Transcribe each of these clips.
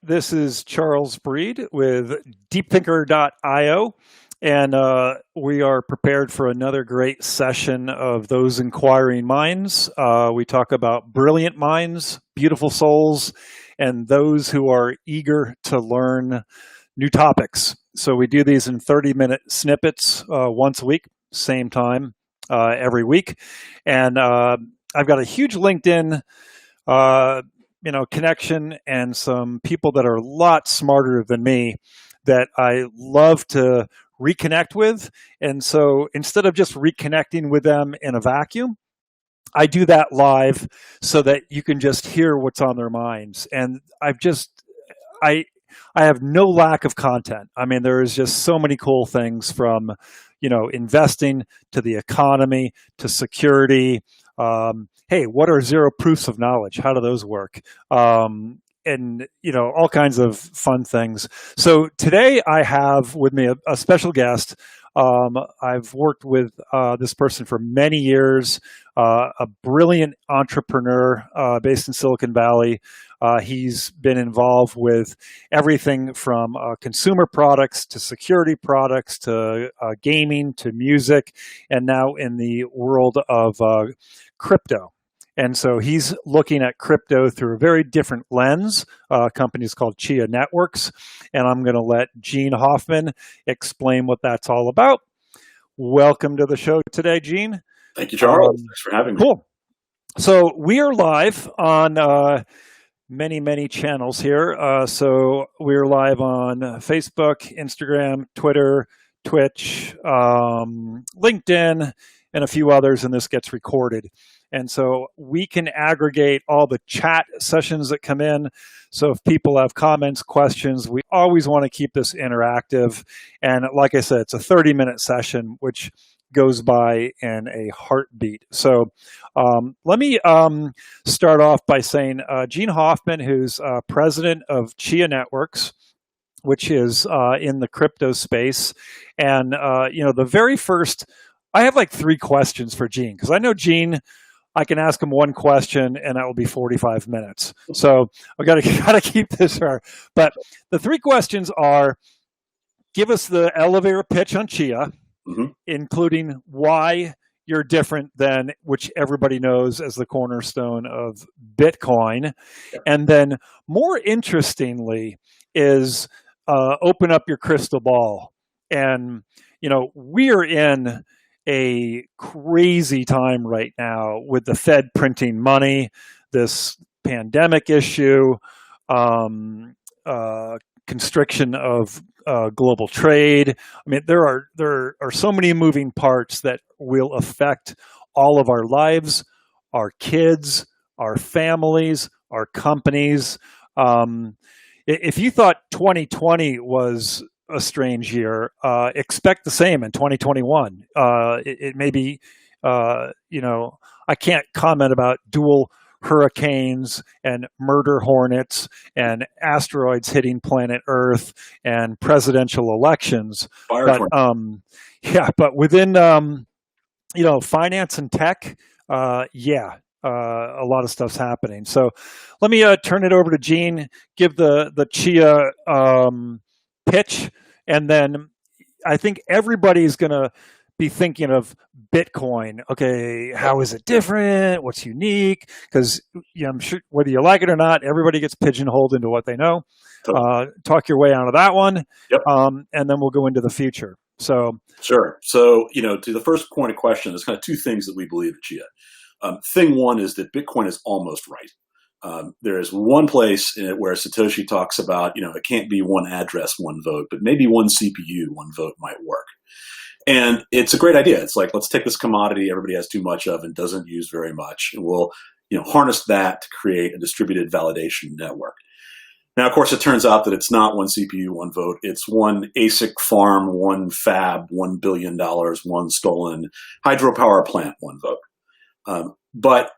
This is Charles Breed with DeepThinker.io, and we are prepared for another great session of Those Inquiring Minds. We talk about brilliant minds, beautiful souls, and those who are eager to learn new topics. So we do these in 30-minute snippets once a week, same time every week. And I've got a huge LinkedIn connection and some people that are a lot smarter than me that I love to reconnect with. And so instead of just reconnecting with them in a vacuum, I do that live so that you can just hear what's on their minds. And I have no lack of content. I mean, there is just so many cool things from, investing to the economy to security. Hey, what are zero proofs of knowledge? How do those work? And all kinds of fun things. So today I have with me a special guest. I've worked with this person for many years, a brilliant entrepreneur based in Silicon Valley. He's been involved with everything from consumer products to security products to gaming to music, and now in the world of crypto. And so he's looking at crypto through a very different lens. Company's called Chia Networks. And I'm going to let Gene Hoffman explain what that's all about. Welcome to the show today, Gene. Thank you, Charles. Thanks for having me. Cool. So we are live on many channels here. So we're live on Facebook, Instagram, Twitter, Twitch, LinkedIn, and a few others, and this gets recorded. And so we can aggregate all the chat sessions that come in. So if people have comments, questions, we always want to keep this interactive. And like I said, it's a 30-minute session, which goes by in a heartbeat. So let me start off by saying Gene Hoffman, who's president of Chia Networks, which is in the crypto space. And, the very first, I have like 3 questions for Gene, because I know Gene, I can ask him one question and that will be 45 minutes. So I gotta keep this short. But the 3 questions are: give us the elevator pitch on Chia, including why you're different than which everybody knows as the cornerstone of Bitcoin. And then more interestingly is open up your crystal ball. And, we're in a crazy time right now with the Fed printing money, this pandemic issue, constriction of global trade. I mean, there are so many moving parts that will affect all of our lives, our kids, our families, our companies. If you thought 2020 was a strange year, expect the same in 2021. It may be, I can't comment about dual hurricanes and murder hornets and asteroids hitting planet Earth and presidential elections. But within, finance and tech, a lot of stuff's happening. So let me turn it over to Gene, give the Chia pitch, and then I think everybody's going to be thinking of Bitcoin. Okay, how is it different? What's unique? Because I'm sure whether you like it or not, everybody gets pigeonholed into what they know. Talk your way out of that one, and then we'll go into the future. So sure. So to the first point of question, there's kind of 2 things that we believe at Chia. Thing one is that Bitcoin is almost right. There is one place where Satoshi talks about, it can't be one address, one vote, but maybe one CPU, one vote might work. And it's a great idea. It's like, let's take this commodity everybody has too much of and doesn't use very much, and we'll harness that to create a distributed validation network. Now, of course, it turns out that it's not one CPU, one vote. It's one ASIC farm, one fab, $1 billion, one stolen hydropower plant, one vote. But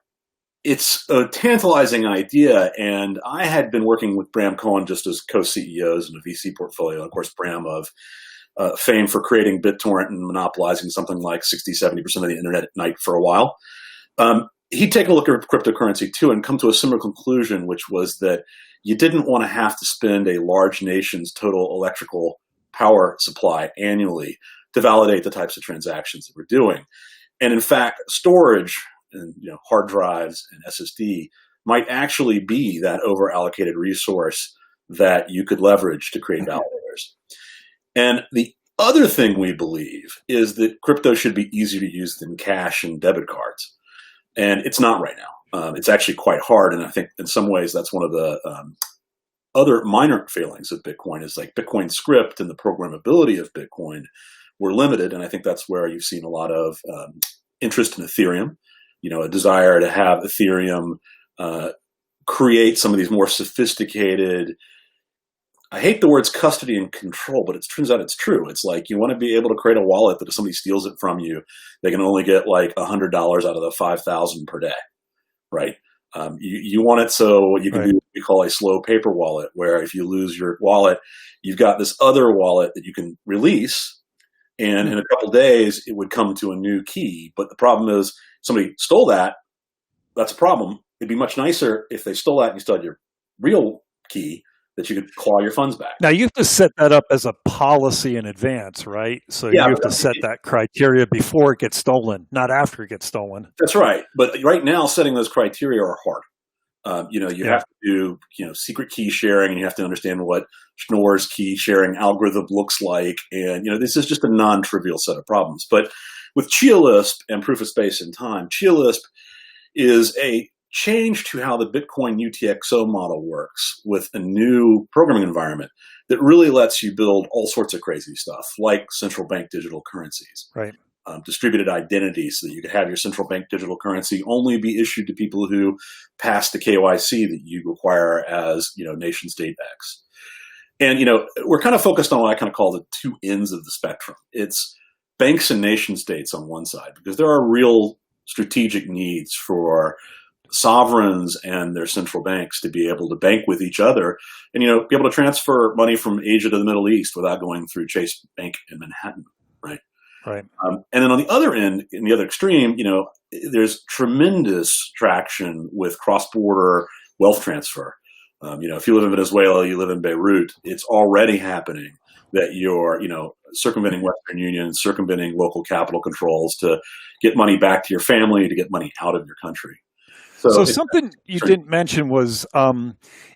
it's a tantalizing idea, and I had been working with Bram Cohen just as co-CEOs in a VC portfolio. Of course, Bram of fame for creating BitTorrent and monopolizing something like 60-70% of the internet at night for a while. he'd take a look at cryptocurrency too and come to a similar conclusion, which was that you didn't want to have to spend a large nation's total electrical power supply annually to validate the types of transactions that we're doing. And in fact, storage and hard drives and SSD might actually be that over-allocated resource that you could leverage to create validators. And the other thing we believe is that crypto should be easier to use than cash and debit cards. And it's not right now. It's actually quite hard. And I think in some ways that's one of the other minor failings of Bitcoin is like Bitcoin script and the programmability of Bitcoin were limited. And I think that's where you've seen a lot of interest in Ethereum, a desire to have Ethereum create some of these more sophisticated, I hate the words custody and control, but it turns out it's true. It's like you want to be able to create a wallet that if somebody steals it from you, they can only get like $100 out of the $5,000 per day, right? You want it so you can do what we call a slow paper wallet, where if you lose your wallet, you've got this other wallet that you can release, and in a couple of days it would come to a new key. But the problem is somebody stole that. That's a problem. It'd be much nicer if they stole that and you still had your real key, that you could claw your funds back. Now, you have to set that up as a policy in advance, right? So you have to set that criteria before it gets stolen, not after it gets stolen. That's right. But right now, setting those criteria are hard. You have to do secret key sharing, and you have to understand what Schnorr's key sharing algorithm looks like. And this is just a non-trivial set of problems. But with Chia Lisp and proof of space and time, Chia Lisp is a change to how the Bitcoin UTXO model works with a new programming environment that really lets you build all sorts of crazy stuff, like central bank digital currencies, right? Distributed identity, so that you could have your central bank digital currency only be issued to people who pass the KYC that you require as nation state X. And we're kind of focused on what I kind of call the two ends of the spectrum. It's banks and nation states on one side, because there are real strategic needs for sovereigns and their central banks to be able to bank with each other and, be able to transfer money from Asia to the Middle East without going through Chase Bank in Manhattan, right? Right. And then on the other end, in the other extreme, there's tremendous traction with cross-border wealth transfer. If you live in Venezuela, you live in Beirut, it's already happening that you're, circumventing Western Union, circumventing local capital controls to get money back to your family, to get money out of your country. So something you didn't mention was,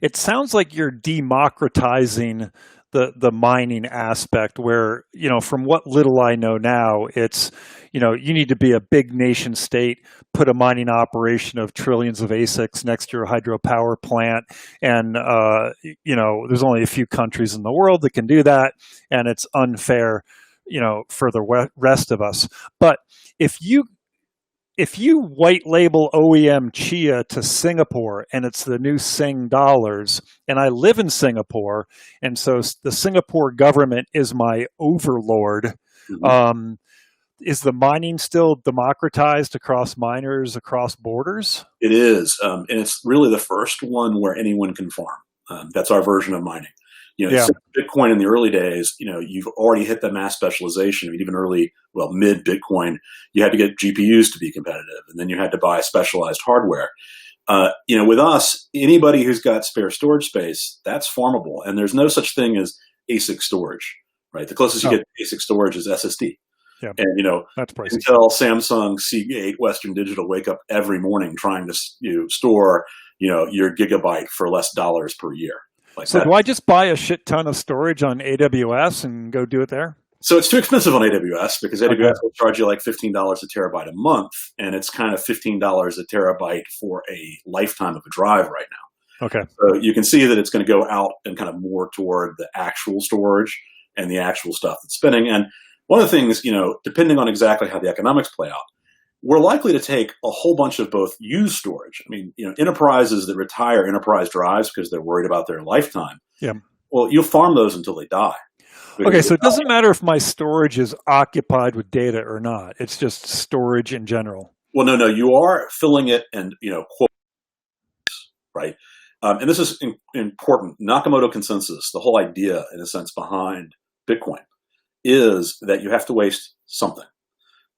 it sounds like you're democratizing the mining aspect, where, from what little I know now, it's, you need to be a big nation state, put a mining operation of trillions of ASICs next to your hydropower plant. And, there's only a few countries in the world that can do that. And it's unfair, for the rest of us. But if you white label OEM Chia to Singapore and it's the new Sing dollars, and I live in Singapore, and so the Singapore government is my overlord, is the mining still democratized across miners across borders? It is. And it's really the first one where anyone can farm. That's our version of mining. Bitcoin in the early days, you've already hit the mass specialization. I mean, even mid Bitcoin, you had to get GPUs to be competitive, and then you had to buy specialized hardware. With us, anybody who's got spare storage space, that's farmable, and there's no such thing as ASIC storage, right? The closest you get to ASIC storage is SSD. Yeah. And that's pricey. Until Samsung, Seagate, Western Digital wake up every morning trying to store your gigabyte for less dollars per year. So do I just buy a shit ton of storage on AWS and go do it there? So it's too expensive on AWS, because AWS will charge you like $15 a terabyte a month, and it's kind of $15 a terabyte for a lifetime of a drive right now. Okay. So you can see that it's going to go out and kind of more toward the actual storage and the actual stuff that's spinning. And one of the things, depending on exactly how the economics play out, we're likely to take a whole bunch of both used storage. I mean, enterprises that retire enterprise drives because they're worried about their lifetime. Yeah. Well, you'll farm those until they die. Okay, so it doesn't matter if my storage is occupied with data or not. It's just storage in general. Well, no, you are filling it and, quote, right? And this is important. Nakamoto consensus, the whole idea, in a sense, behind Bitcoin is that you have to waste something.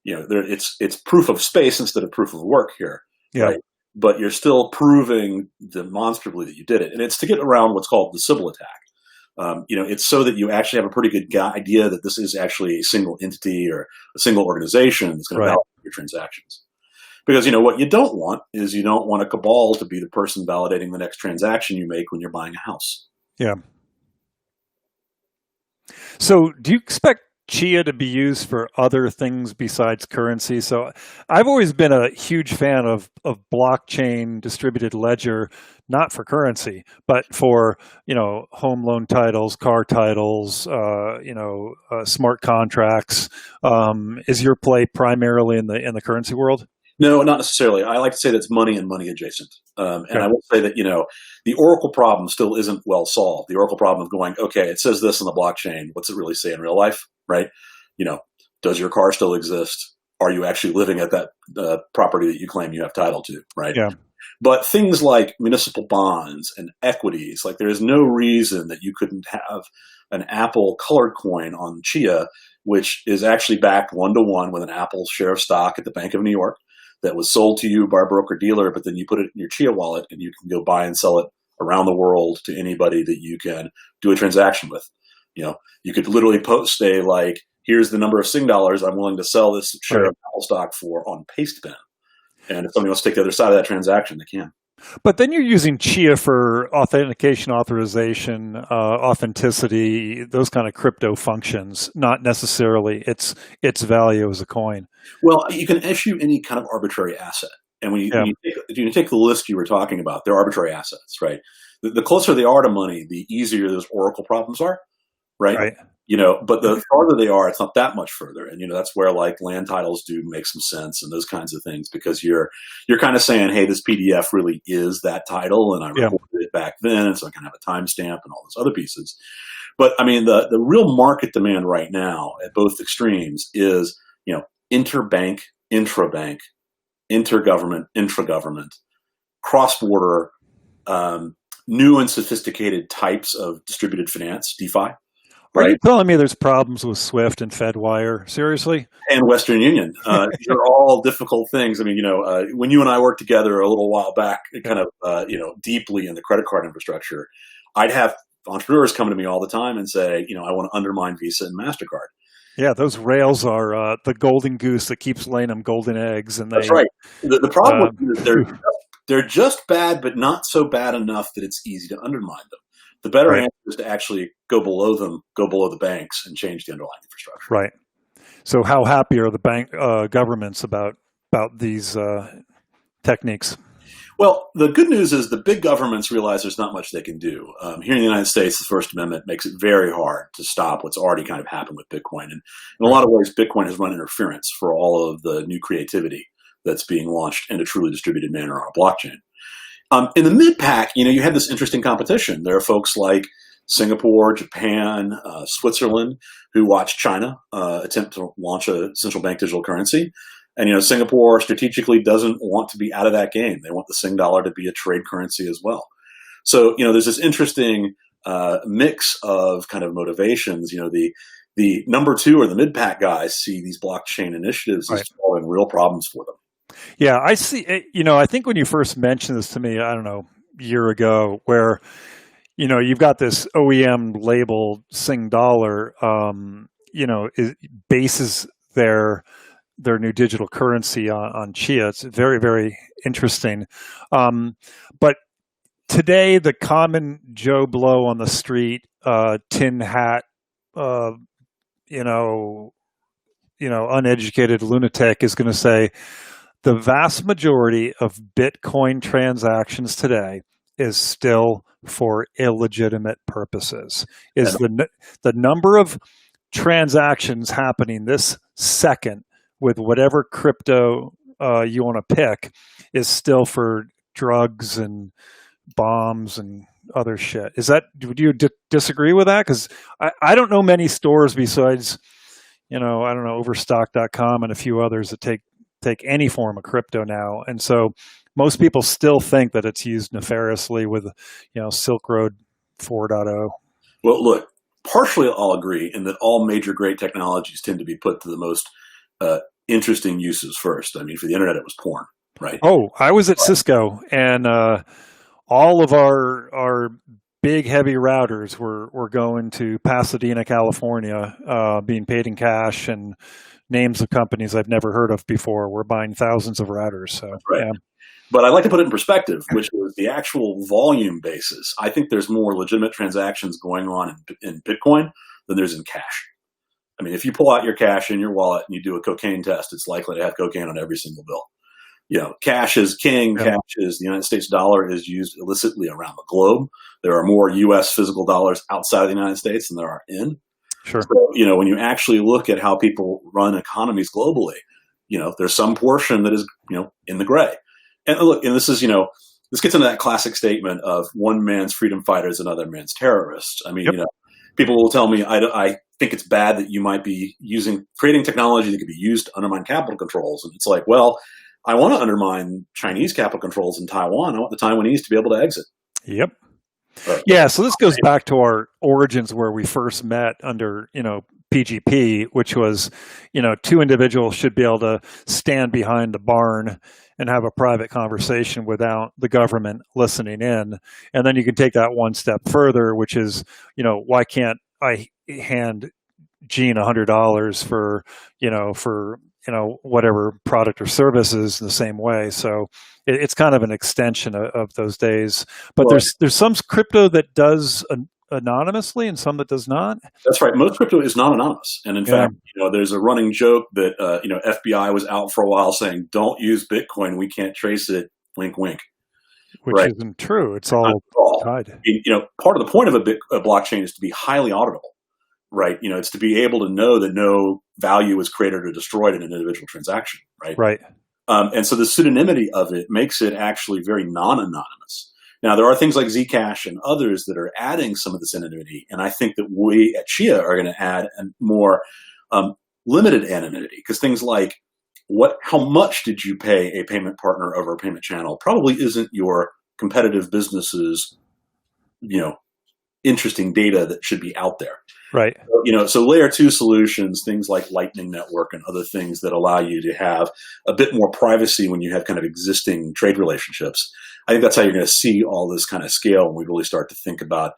It's proof of space instead of proof of work here. Yeah. right? But you're still proving demonstrably that you did it. And it's to get around what's called the Sybil attack. It's so that you actually have a pretty good idea that this is actually a single entity or a single organization that's going to Right. validate your transactions. Because what you don't want is you don't want a cabal to be the person validating the next transaction you make when you're buying a house. Yeah. So do you expect Chia to be used for other things besides currency? So I've always been a huge fan of blockchain distributed ledger, not for currency, but for, home loan titles, car titles, smart contracts. Is your play primarily in the currency world? No, not necessarily. I like to say that's money and money adjacent. And Okay. I will say that, the Oracle problem still isn't well solved. The Oracle problem of going, okay, it says this on the blockchain. What's it really say in real life, right? Does your car still exist? Are you actually living at that property that you claim you have title to, right? Yeah. But things like municipal bonds and equities, like there is no reason that you couldn't have an Apple colored coin on Chia, which is actually backed 1-to-1 with an Apple share of stock at the Bank of New York that was sold to you by a broker dealer, but then you put it in your Chia wallet and you can go buy and sell it around the world to anybody that you can do a transaction with. You could literally post here's the number of Sing dollars I'm willing to sell this share of Apple stock for on Pastebin. And if somebody wants to take the other side of that transaction, they can. But then you're using Chia for authentication, authorization, authenticity, those kind of crypto functions, not necessarily its value as a coin. Well, you can issue any kind of arbitrary asset. And when you take the list you were talking about, they're arbitrary assets, right? The closer they are to money, the easier those Oracle problems are, right? Right. But the farther they are, it's not that much further. And, that's where land titles do make some sense and those kinds of things, because you're kind of saying, hey, this PDF really is that title and I recorded it back then. So I can have a timestamp and all those other pieces. But I mean, the real market demand right now at both extremes is, interbank, intrabank, intergovernment, intragovernment, cross-border, new and sophisticated types of distributed finance, DeFi. Are Right. you telling me there's problems with SWIFT and FedWire? Seriously? And Western Union. These are all difficult things. I mean, when you and I worked together a little while back, kind of, deeply in the credit card infrastructure, I'd have entrepreneurs come to me all the time and say, I want to undermine Visa and MasterCard. Yeah, those rails are the golden goose that keeps laying them golden eggs. And That's right. The problem with them is they're just bad, but not so bad enough that it's easy to undermine them. The better answer is to actually go below them, go below the banks, and change the underlying infrastructure. Right. So how happy are the bank governments about these techniques? Well, the good news is the big governments realize there's not much they can do. Here in the United States, the First Amendment makes it very hard to stop what's already kind of happened with Bitcoin. And in a lot of ways, Bitcoin has run interference for all of the new creativity that's being launched in a truly distributed manner on a blockchain. In the mid-pack, you have this interesting competition. There are folks like Singapore, Japan, Switzerland, who watch China attempt to launch a central bank digital currency. And, Singapore strategically doesn't want to be out of that game. They want the Sing dollar to be a trade currency as well. So, there's this interesting mix of kind of motivations. The number two or the mid-pack guys see these blockchain initiatives as solving real problems for them. Yeah, I see. I think when you first mentioned this to me, I don't know, a year ago, where, you've got this OEM labeled Sing dollar, it bases their new digital currency on Chia. It's very, very interesting. But today, the common Joe Blow on the street, tin hat, uneducated lunatic is going to say, the vast majority of Bitcoin transactions today is still for illegitimate purposes. Is the number of transactions happening this second with whatever crypto you want to pick is still for drugs and bombs and other shit. Would you disagree with that? Because I don't know many stores besides, I don't know, Overstock.com and a few others that take any form of crypto now. And so most people still think that it's used nefariously with, Silk Road 4.0. Well, look, partially I'll agree in that all major great technologies tend to be put to the most interesting uses first. I mean, for the internet, it was porn. right? Oh, I was at Cisco, and all of our big heavy routers were going to Pasadena, California, being paid in cash, and names of companies I've never heard of before. We're buying thousands of routers. So Right. yeah, But I like to put it in perspective, which is the actual volume basis. I think there's more legitimate transactions going on in Bitcoin than there's in cash. I mean, if you pull out your cash in your wallet and you do a cocaine test, it's likely to have cocaine on every single bill. Cash is king. yeah, Cash is the United States dollar is used illicitly around the globe. There are more U.S. physical dollars outside of the United States than there are in. sure. So, when you actually look at how people run economies globally, there's some portion that is, in the gray. And look, and this is, this gets into that classic statement of one man's freedom fighters, another man's terrorists. I mean, Yep. people will tell me, I think it's bad that you might be creating technology that could be used to undermine capital controls. And it's like, well, I want to undermine Chinese capital controls in Taiwan. I want the Taiwanese to be able to exit. Yep. Yeah, so this goes back to our origins where we first met under, PGP, which was, two individuals should be able to stand behind the barn and have a private conversation without the government listening in. And then you can take that one step further, which is, why can't I hand Gene $100 for whatever product or services in the same way. So it's kind of an extension of those days. But Well, there's some crypto that does anonymously and some that does not. that's right. Most crypto is not anonymous. And in Yeah. fact, there's a running joke that, FBI was out for a while saying, don't use Bitcoin. We can't trace it. Wink, wink. Which Right. isn't true. It's Not all at all. tied. Part of the point of a blockchain is to be highly auditable, right? It's to be able to know that no value is created or destroyed in an individual transaction, right? Right. And so the pseudonymity of it makes it actually very non-anonymous. Now, there are things like Zcash and others that are adding some of this anonymity, and I think that we at Chia are going to add a more limited anonymity, because things like how much did you pay a payment partner over a payment channel probably isn't your competitive business's, interesting data that should be out there. Right. So layer 2 solutions, things like Lightning Network and other things that allow you to have a bit more privacy when you have kind of existing trade relationships. I think that's how you're going to see all this kind of scale when we really start to think about,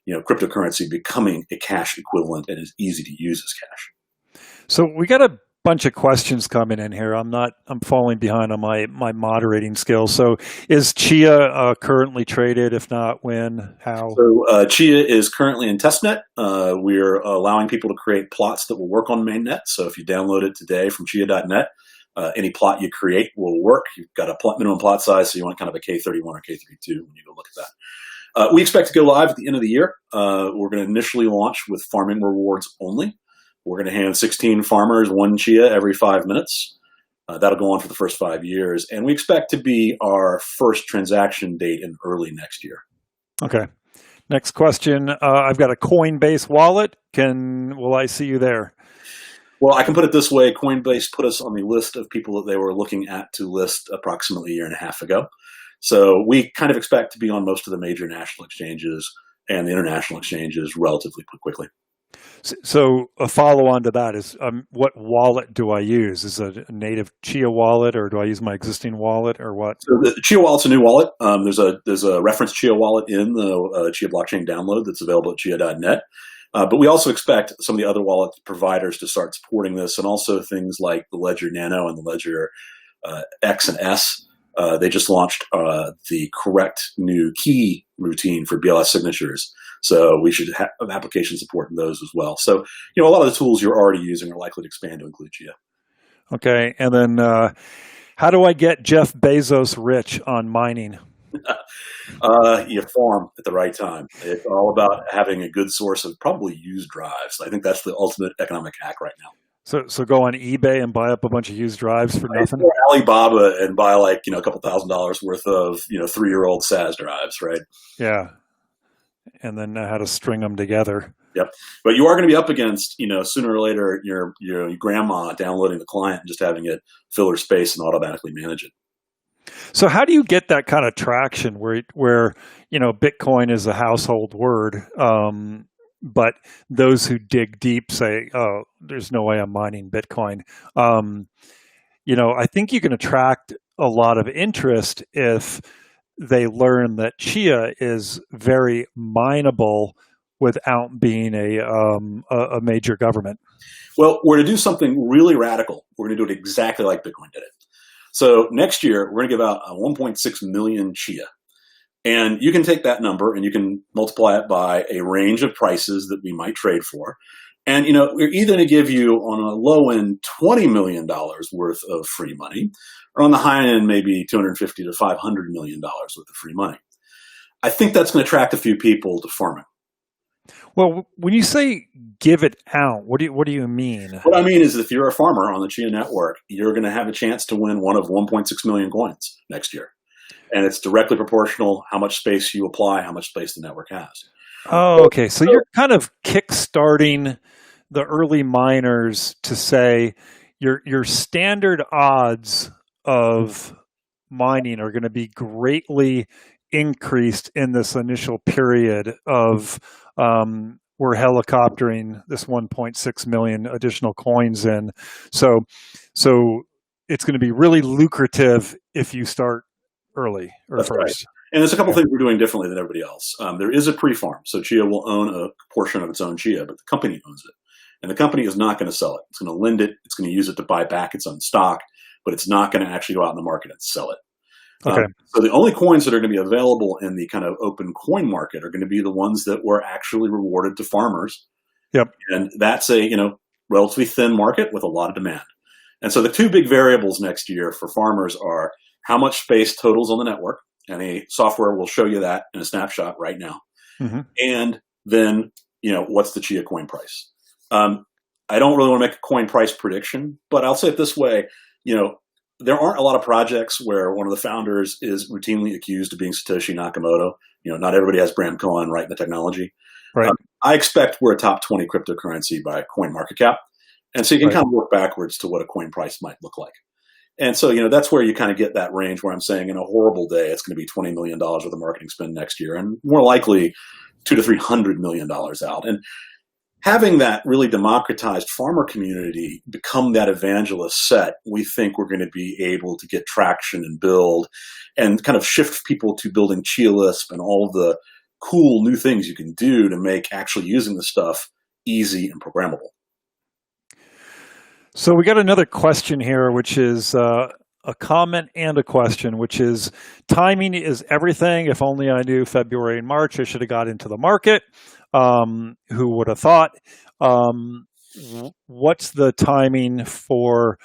cryptocurrency becoming a cash equivalent and as easy to use as cash. So we got a bunch of questions coming in here. I'm falling behind on my moderating skills. So is Chia currently traded? If not, when? How? So Chia is currently in testnet. We're allowing people to create plots that will work on mainnet. So if you download it today from chia.net, any plot you create will work. You've got a minimum plot size, so you want kind of a K31 or K32 when you go look at that. We expect to go live at the end of the year. We're going to initially launch with farming rewards only. We're going to hand 16 farmers one Chia every 5 minutes. That'll go on for the first 5 years. And we expect to be our first transaction date in early next year. Okay. Next question. I've got a Coinbase wallet. Will I see you there? Well, I can put it this way. Coinbase put us on the list of people that they were looking at to list approximately a year and a half ago. So we kind of expect to be on most of the major national exchanges and the international exchanges relatively quickly. So a follow-on to that is, what wallet do I use? Is it a native Chia wallet, or do I use my existing wallet, or what? So the Chia wallet's a new wallet. There's a reference Chia wallet in the Chia blockchain download that's available at chia.net. But we also expect some of the other wallet providers to start supporting this, and also things like the Ledger Nano and the Ledger X and S. They just launched the correct new key routine for BLS signatures. So we should have application support in those as well. So, a lot of the tools you're already using are likely to expand to include Chia. Okay. And then how do I get Jeff Bezos rich on mining? You farm at the right time. It's all about having a good source of probably used drives. I think that's the ultimate economic hack right now. So go on eBay and buy up a bunch of used drives for nothing? Go to Alibaba and buy a couple $1,000s worth of 3-year-old SAS drives, right? Yeah. And then know how to string them together. Yep. But you are going to be up against, sooner or later, your grandma downloading the client and just having it fill her space and automatically manage it. So how do you get that kind of traction where Bitcoin is a household word, but those who dig deep say, "Oh, there's no way I'm mining Bitcoin." I think you can attract a lot of interest if they learn that Chia is very mineable without being a major government. Well, we're going to do something really radical. We're going to do it exactly like Bitcoin did it. So next year, we're going to give out 1.6 million Chia. And you can take that number and you can multiply it by a range of prices that we might trade for. And, we're either going to give you on a low end $20 million worth of free money, or on the high end, maybe $250 to $500 million worth of free money. I think that's going to attract a few people to farming. Well, when you say give it out, what do you mean? What I mean is if you're a farmer on the Chia Network, you're going to have a chance to win one of 1.6 million coins next year. And it's directly proportional how much space you apply, how much space the network has. Oh, okay. So you're kind of kickstarting the early miners to say your standard odds of mining are going to be greatly increased in this initial period of we're helicoptering this 1.6 million additional coins in. So it's going to be really lucrative if you start early or That's first. Right. And there's a couple things we're doing differently than everybody else. There is a pre-farm, so Chia will own a portion of its own Chia, but the company owns it. And the company is not going to sell it. It's going to lend it. It's going to use it to buy back its own stock, but it's not going to actually go out in the market and sell it. Okay. So the only coins that are going to be available in the kind of open coin market are going to be the ones that were actually rewarded to farmers. Yep. And that's a, relatively thin market with a lot of demand. And so the two big variables next year for farmers are how much space totals on the network, and a software will show you that in a snapshot right now. Mm-hmm. And then, what's the Chia coin price? I don't really want to make a coin price prediction, but I'll say it this way, there aren't a lot of projects where one of the founders is routinely accused of being Satoshi Nakamoto. Not everybody has Bram Cohen right in the technology. Right. I expect we're a top 20 cryptocurrency by coin market cap. And so you can kind of work backwards to what a coin price might look like. And so, that's where you kind of get that range where I'm saying in a horrible day, it's going to be $20 million worth of marketing spend next year, and more likely $200 to $300 million out. And having that really democratized farmer community become that evangelist set, we think we're going to be able to get traction and build and kind of shift people to building Chia Lisp and all of the cool new things you can do to make actually using the stuff easy and programmable. So we got another question here, which is a comment and a question, which is timing is everything. If only I knew February and March, I should have got into the market. Who would have thought? What's the timing for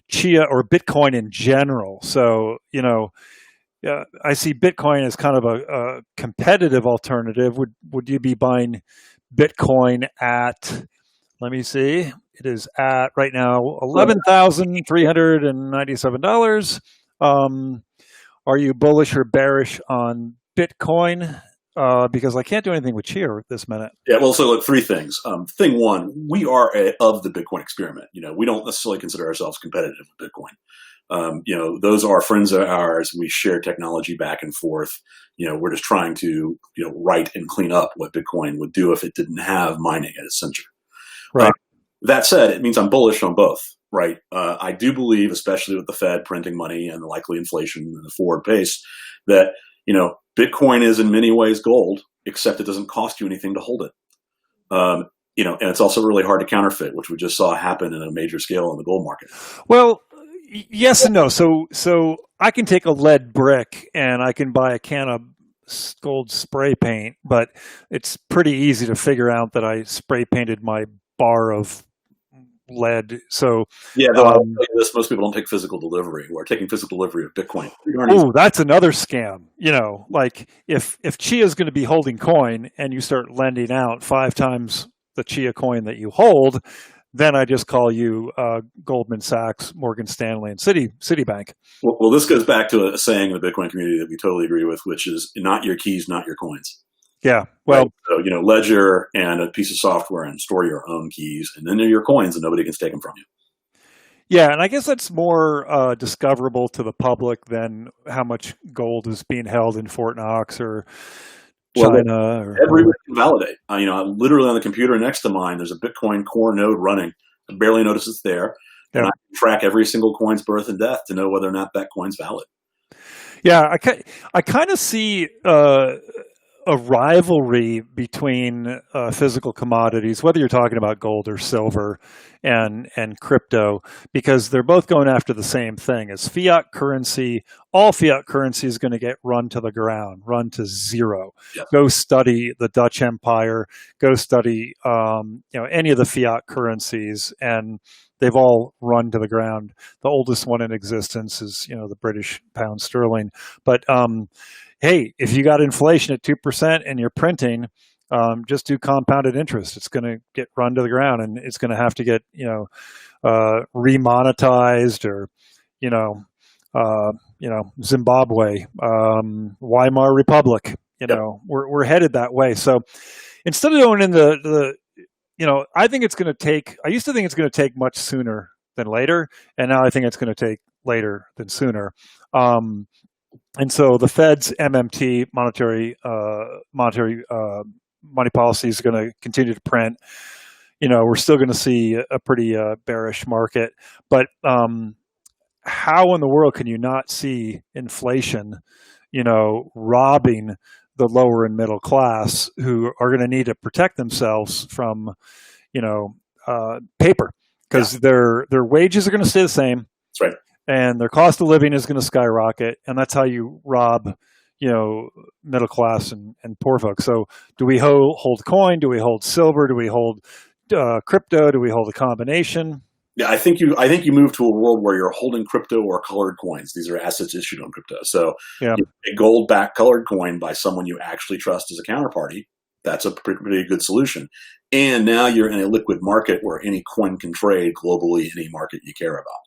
Chia or Bitcoin in general? So, I see Bitcoin as kind of a competitive alternative. Would you be buying Bitcoin at, let me see, it is at right now $11,397. Are you bullish or bearish on Bitcoin? Because I can't do anything with Chia this minute. Yeah, well, so look, three things. Thing one, we are of the Bitcoin experiment. We don't necessarily consider ourselves competitive with Bitcoin. Those are friends of ours. We share technology back and forth. We're just trying to, write and clean up what Bitcoin would do if it didn't have mining at its center. Right. That said, it means I'm bullish on both, right? I do believe, especially with the Fed printing money and the likely inflation and the forward pace, that, Bitcoin is in many ways gold, except it doesn't cost you anything to hold it. And it's also really hard to counterfeit, which we just saw happen in a major scale in the gold market. Well, yes and no. So I can take a lead brick and I can buy a can of gold spray paint, but it's pretty easy to figure out that I spray painted my bar of lead. So yeah, I'll tell you this, most people don't take physical delivery. We're taking physical delivery of Bitcoin. Oh, that's another scam. Like if Chia is going to be holding coin and you start lending out 5 times the Chia coin that you hold, then I just call you Goldman Sachs, Morgan Stanley, and Citibank. Well, this goes back to a saying in the Bitcoin community that we totally agree with, which is not your keys, not your coins. Yeah. Well, right? So, ledger and a piece of software and store your own keys, and then they're your coins and nobody can take them from you. Yeah. And I guess that's more discoverable to the public than how much gold is being held in Fort Knox or China. Everybody can validate. Literally on the computer next to mine, there's a Bitcoin core node running. I barely notice it's there. And Yep. I can track every single coin's birth and death to know whether or not that coin's valid. Yeah, I kind of see a rivalry between physical commodities, whether you're talking about gold or silver, and crypto, because they're both going after the same thing. As fiat currency, all fiat currency is going to get run to the ground, run to zero. Yes. Go study the Dutch Empire. Go study any of the fiat currencies, and they've all run to the ground. The oldest one in existence is the British pound sterling, but hey, if you got inflation at 2% and you're printing, just do compounded interest. It's going to get run to the ground, and it's going to have to get remonetized, or Zimbabwe, Weimar Republic. We're headed that way. So instead of going in I think it's going to take. I used to think it's going to take much sooner than later, and now I think it's going to take later than sooner. And so the Fed's MMT, monetary money policy, is going to continue to print. We're still going to see a pretty bearish market. But how in the world can you not see inflation, robbing the lower and middle class, who are going to need to protect themselves from, paper, because their wages are going to stay the same. That's right. And their cost of living is going to skyrocket, and that's how you rob, middle class and poor folks. So, do we hold coin? Do we hold silver? Do we hold crypto? Do we hold a combination? Yeah, I think you move to a world where you're holding crypto or colored coins. These are assets issued on crypto. So, a gold-backed colored coin by someone you actually trust as a counterparty, that's a pretty good solution. And now you're in a liquid market where any coin can trade globally, any market you care about.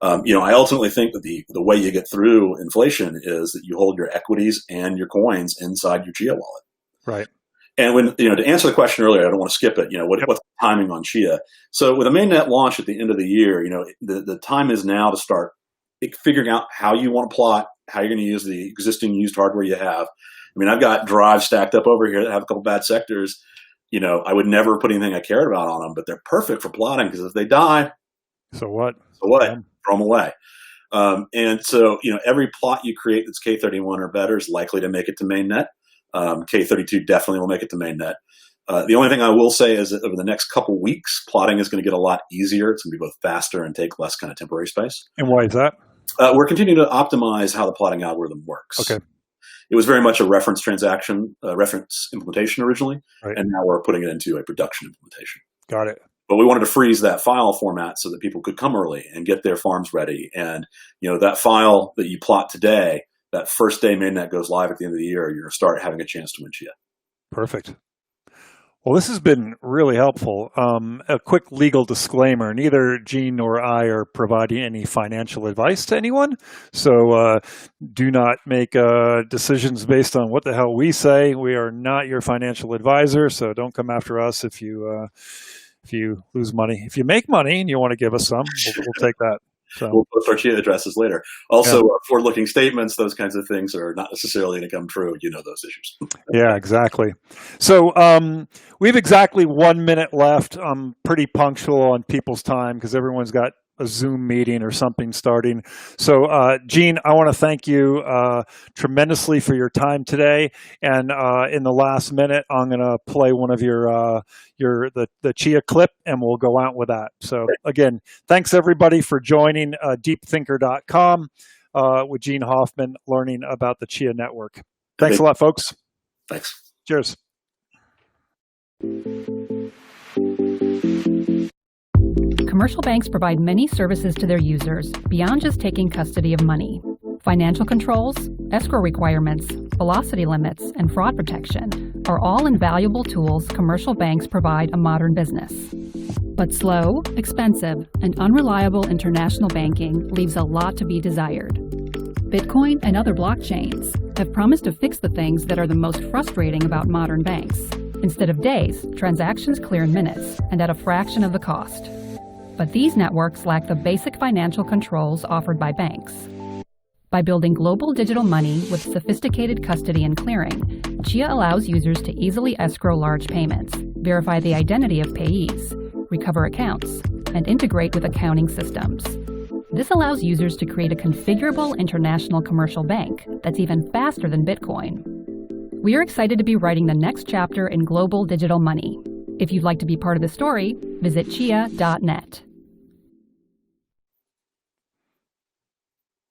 I ultimately think that the way you get through inflation is that you hold your equities and your coins inside your Chia wallet. Right. And when, to answer the question earlier, I don't want to skip it, what's the timing on Chia? So with a mainnet launch at the end of the year, the time is now to start figuring out how you want to plot, how you're going to use the existing used hardware you have. I mean, I've got drives stacked up over here that have a couple bad sectors. I would never put anything I cared about on them, but they're perfect for plotting, because if they die, so what? Yeah. Throw them away. And so, every plot you create that's K31 or better is likely to make it to mainnet. K32 definitely will make it to mainnet. The only thing I will say is that over the next couple weeks, plotting is going to get a lot easier. It's going to be both faster and take less kind of temporary space. And why is that? We're continuing to optimize how the plotting algorithm works. Okay. It was very much a reference transaction, reference implementation originally, right. And now we're putting it into a production implementation. Got it. But we wanted to freeze that file format so that people could come early and get their farms ready. And, that file that you plot today, that first day mainnet goes live at the end of the year, you're going to start having a chance to win Chia. Perfect. Well, this has been really helpful. A quick legal disclaimer: neither Gene nor I are providing any financial advice to anyone. So do not make decisions based on what the hell we say. We are not your financial advisor, so don't come after us if you lose money. If you make money and you want to give us some, we'll take that. So we'll post our Chia addresses later. Also, forward-looking statements, those kinds of things are not necessarily going to come true. Those issues. Yeah, exactly. So we have exactly 1 minute left. I'm pretty punctual on people's time because everyone's got a Zoom meeting or something starting. So, Gene, I want to thank you tremendously for your time today. And in the last minute, I'm going to play one of the Chia clip, and we'll go out with that. So, again, thanks everybody for joining DeepThinker.com with Gene Hoffman, learning about the Chia Network. Thanks a lot, folks. Thanks. Cheers. Commercial banks provide many services to their users beyond just taking custody of money. Financial controls, escrow requirements, velocity limits, and fraud protection are all invaluable tools commercial banks provide a modern business. But slow, expensive, and unreliable international banking leaves a lot to be desired. Bitcoin and other blockchains have promised to fix the things that are the most frustrating about modern banks. Instead of days, transactions clear in minutes and at a fraction of the cost. But these networks lack the basic financial controls offered by banks. By building global digital money with sophisticated custody and clearing, Chia allows users to easily escrow large payments, verify the identity of payees, recover accounts, and integrate with accounting systems. This allows users to create a configurable international commercial bank that's even faster than Bitcoin. We are excited to be writing the next chapter in global digital money. If you'd like to be part of the story, visit chia.net.